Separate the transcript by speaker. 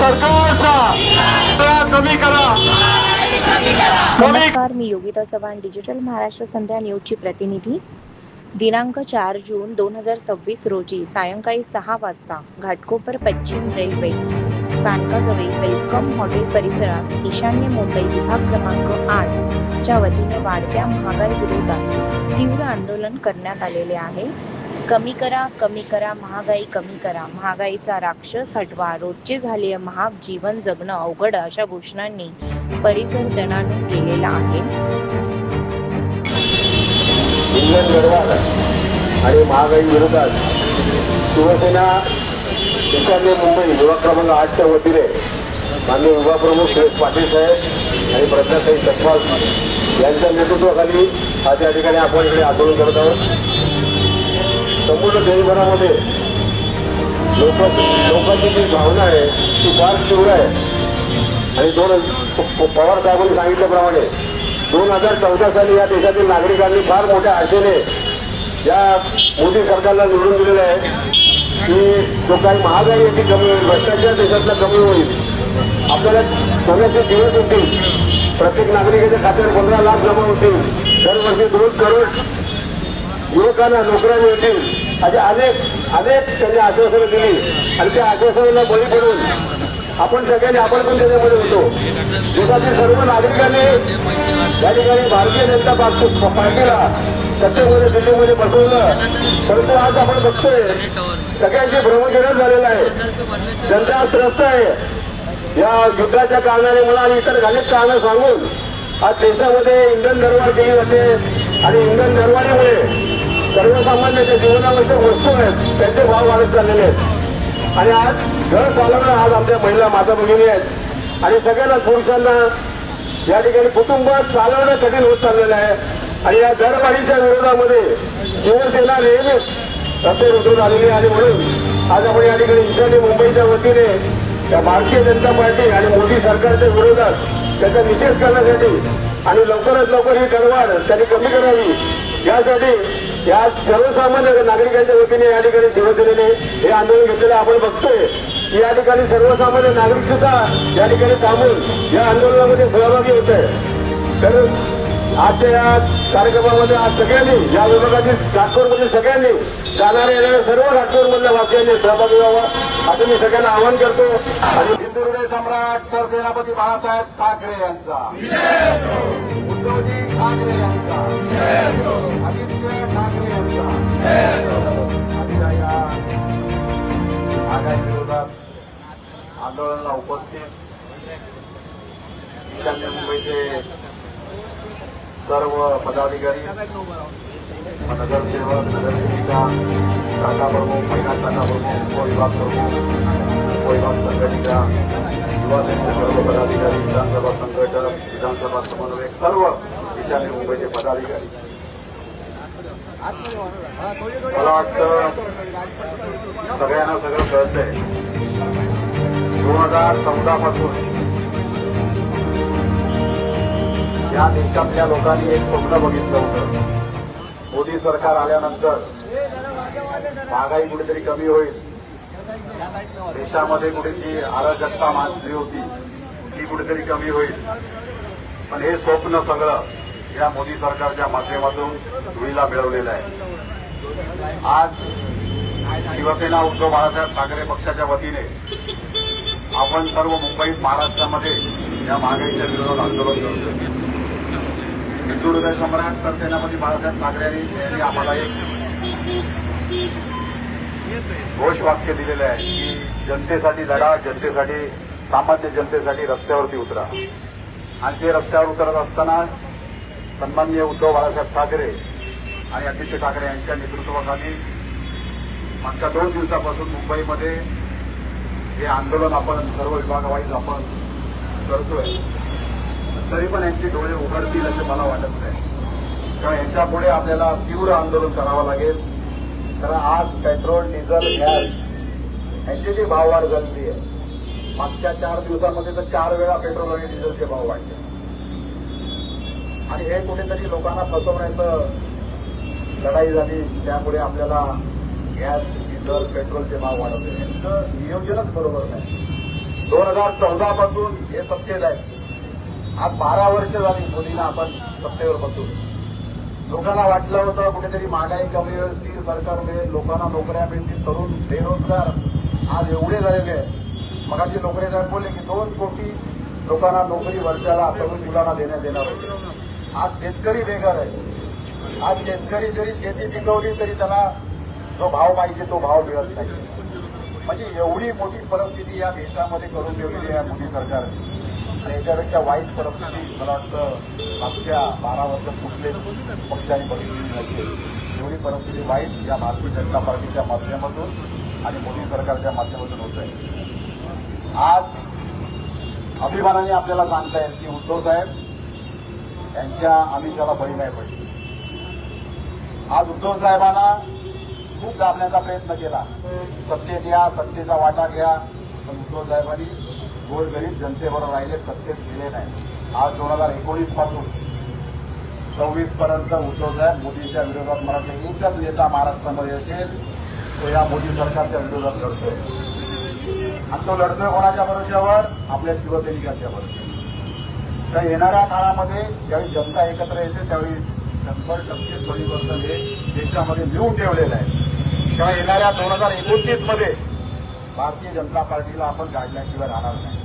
Speaker 1: सरकारचा कमी करा.
Speaker 2: नमस्कार, मी योगिता चव्हाण, डिजिटल महाराष्ट्र संध्या न्यूजची प्रतिनिधी. दिनांक 4 जून 2026 रोजी सायंकाळी 6 वाजता घाटकोपर पश्चिम रेल्वे स्थानकाजवळ वेलकम हॉटेल परिसरात ईशान्य मुंबई विभाग क्रमांक 8 च्या वतीने वाढत्या महागाई विरोधात तीव्र आंदोलन करण्यात आलेले आहे. कमी करा, कमी करा, महागाई कमी करा, महागाईचा राक्षस हटवा, रोजचे झाले महाग, जीवन जगणं अवघड अशा घोषणांनी परिसर दणाणून गेलेला आहे.
Speaker 3: इंधन दरवाढ आणि महागाई विरोधात शिवसेना ईशान्य मुंबई विभाग क्रमांक 8च्या वतीने माननीय युवा प्रमुख सुरेश पाटील साहेब आणि प्रज्ञाताई जगपाल यांच्या नेतृत्वाखाली आज या ठिकाणी आपण इकडे आंदोलन करत आहोत. संपूर्ण देशभरामध्ये लोकांची जी भावना आहे ती फार तीव्र आहे आणि पवार साहेबांनी सांगितल्याप्रमाणे 2014 साली या देशातील नागरिकांनी फार मोठ्या आशेने या मोदी सरकारला निवडून दिलेलं आहे की जो काही महागाई याची कमी होईल, भ्रष्टाचार देशातला कमी होईल, आपल्याला सोन्याचे दिवस होतील, प्रत्येक नागरिकाच्या खात्यावर 15 लाख जमा होतील, दरवर्षी 2 करोड युवकांना नोकऱ्या मिळतील, अशी अनेक त्यांनी आश्वासनं दिली आणि त्या आश्वासनाला बळी पडून आपण पण त्याच्यामध्ये होतो. देशातील सर्व नागरिकांनी या ठिकाणी भारतीय जनता पार्टीला सत्तेमध्ये दिल्लीमध्ये बसवलं. परंतु आज आपण बघतोय सगळ्यांचे भ्रमनिराश झालेलं आहे. जनता त्रस्त आहे. या युद्धाच्या कारणाने मला आणि इतर अनेक कारणं सांगून आज देशामध्ये इंधन दरवाढ केली जाते आणि इंधन दरवाढीमुळे सर्वसामान्यांच्या जीवनावश्यक वस्तू आहेत त्यांचे भाव वाढत चाललेले आहेत आणि आज घर चालवणं आज आमच्या महिला माता भगिनी आहेत आणि सगळ्यांना पुरुषांना या ठिकाणी कुटुंब चालवणं कठीण होत चाललेलं आहे आणि या दरवाढीच्या विरोधामध्ये शिवसेना नेहमीच रस्ते उतरून आलेली आहे आणि म्हणून आज आपण या ठिकाणी ईशान्य मुंबईच्या वतीने या भारतीय जनता पार्टी आणि मोदी सरकारच्या विरोधात त्याचा निषेध करण्यासाठी आणि लवकरात लवकर ही दरवाढ त्यांनी कमी करावी यासाठी या सर्वसामान्य नागरिकांच्या वतीने या ठिकाणी शिवसेनेने हे आंदोलन घेतलेलं आपण बघतोय की या ठिकाणी सर्वसामान्य नागरिक सुद्धा या ठिकाणी थांबून या आंदोलनामध्ये सहभागी होत आहे. तर आजच्या या कार्यक्रमामध्ये आज सगळ्यांनी या विभागातील घाटकोरमधील सगळ्यांनी जाणाऱ्या येणाऱ्या सर्व घाटकोरमधल्या वासियांनी सहभागी व्हावा असं मी सगळ्यांना आवाहन करतो. आणि हिंदू हृदय सम्राट सरसेनापती बाळासाहेब ठाकरे यांचा, उद्धवजी ठाकरे यांचा, आदित्य ठाकरे यांचा आजच्या या महागाई विरोधात आंदोलनाला उपस्थित ईशान्य मुंबईचे सर्व पदाधिकारी, नगरसेवक, नगरसेविका, शाखा प्रमुख, महिला शाखा प्रमुख, उपविभाग प्रमुख, उपविभाग संघटिका, युवा सेनेचे सर्व पदाधिकारी, विधानसभा संघटक, विधानसभा समन्वयक, सर्व ईशान्य मुंबईचे पदाधिकारी, मला वाटतं सगळ्यांना सगळं कळतंय. 2014 पासून या देशातल्या लोकांनी एक स्वप्न बघितलं होतं. मोदी सरकार आल्यानंतर महागाई कुठेतरी कमी होईल, देशामध्ये कुठेतरी अराजकता माजली होती ती कुठेतरी कमी होईल. पण हे स्वप्न सगळं या मोदी सरकारच्या माध्यमातून धुळीला मिळवलेलं आहे. आज शिवसेना उद्धव बाळासाहेब ठाकरे पक्षाच्या वतीने आपण सर्व मुंबईत महाराष्ट्रामध्ये या महागाईच्या विरोधात आंदोलन करतोय. हिंदू हृदय सम्राट सरसेनापती बाळासाहेब ठाकरे यांनी आम्हाला एक घोषवाक्य दिलेलं आहे की जनतेसाठी लढा, जनतेसाठी, सामान्य जनतेसाठी रस्त्यावरती उतरा. आणि ते रस्त्यावर उतरत असताना सन्माननीय उद्धव बाळासाहेब ठाकरे आणि आदित्य ठाकरे यांच्या नेतृत्वाखाली मागच्या 2 दिवसापासून मुंबईमध्ये हे आंदोलन आपण सर्व विभागावाईज आपण करतोय. तरी पण यांचे डोळे उघडतील असं मला वाटत नाही. त्यामुळे यांच्या पुढे आपल्याला तीव्र आंदोलन करावं लागेल. कारण आज पेट्रोल, डिझेल, गॅस यांचे जे भाववाढ झालेली आहे, मागच्या 4 दिवसांमध्ये तर 4 वेळा पेट्रोल आणि डिझेलचे भाव वाढले आणि हे कुठेतरी लोकांना फसवण्याचं लढाई झाली. त्यामुळे आपल्याला गॅस, डिझेल, पेट्रोलचे भाव वाढवले. यांचं नियोजनच बरोबर नाही. 2014 पासून हे सत्तेत आहे. आज 12 वर्ष झाली मोदींना आपण सत्तेवर बसून. लोकांना वाटलं होतं कुठेतरी महागाई कमी होईल, स्थिर सरकार मिळेल, लोकांना नोकऱ्या मिळतील, तरुण बेरोजगार आज एवढे झालेले आहे. मगाशी नोकरी साहेब बोलले की 2 कोटी लोकांना नोकरी वर्षाला तरुण मुलांना देण्यात येणार होती. आज शेतकरी बेकार आहे. आज शेतकरी जरी शेती पिकवली तरी त्याला जो भाव पाहिजे तो भाव मिळत नाही. म्हणजे एवढी मोठी परिस्थिती या देशामध्ये करून ठेवलेली आहे मोदी सरकारने. आणि याच्यापेक्षा वाईट परिस्थिती मला वाटतं मागच्या 12 वर्षात कुठलेच पक्षाने बघितली नाही. एवढी परिस्थिती वाईट या भारतीय जनता पार्टीच्या माध्यमातून आणि मोदी सरकारच्या माध्यमातून होत आहे. आज अभिमानाने आपल्याला सांगता येईल की उद्धव साहेब यांच्या आमिषाला बळी नाही पडली. आज उद्धव साहेबांना खूप दाबण्याचा प्रयत्न केला. सत्तेत या, सत्तेचा वाटा घ्या, पण उद्धव साहेबांनी गोरगरीब जनतेबरोबर राहिले, सत्तेत गेले नाही. आज 2019 पासून 26 पर्यंत उद्धव साहेब मोदींच्या विरोधात मला एकच नेता महाराष्ट्रामध्ये असेल तो या मोदी सरकारच्या विरोधात लढतोय. आणि तो लढतोय कोणाच्या भरोश्यावर? आपल्या शिवसैनिकांच्या भरोश्यावर. तर येणाऱ्या काळामध्ये ज्यावेळी जनता एकत्र येते त्यावेळी 100% परिवर्तन हे देशामध्ये लिहून ठेवलेलं आहे. तेव्हा येणाऱ्या 2029 मध्ये भारतीय जनता पार्टीला आपण काढल्याशिवाय राहणार नाही.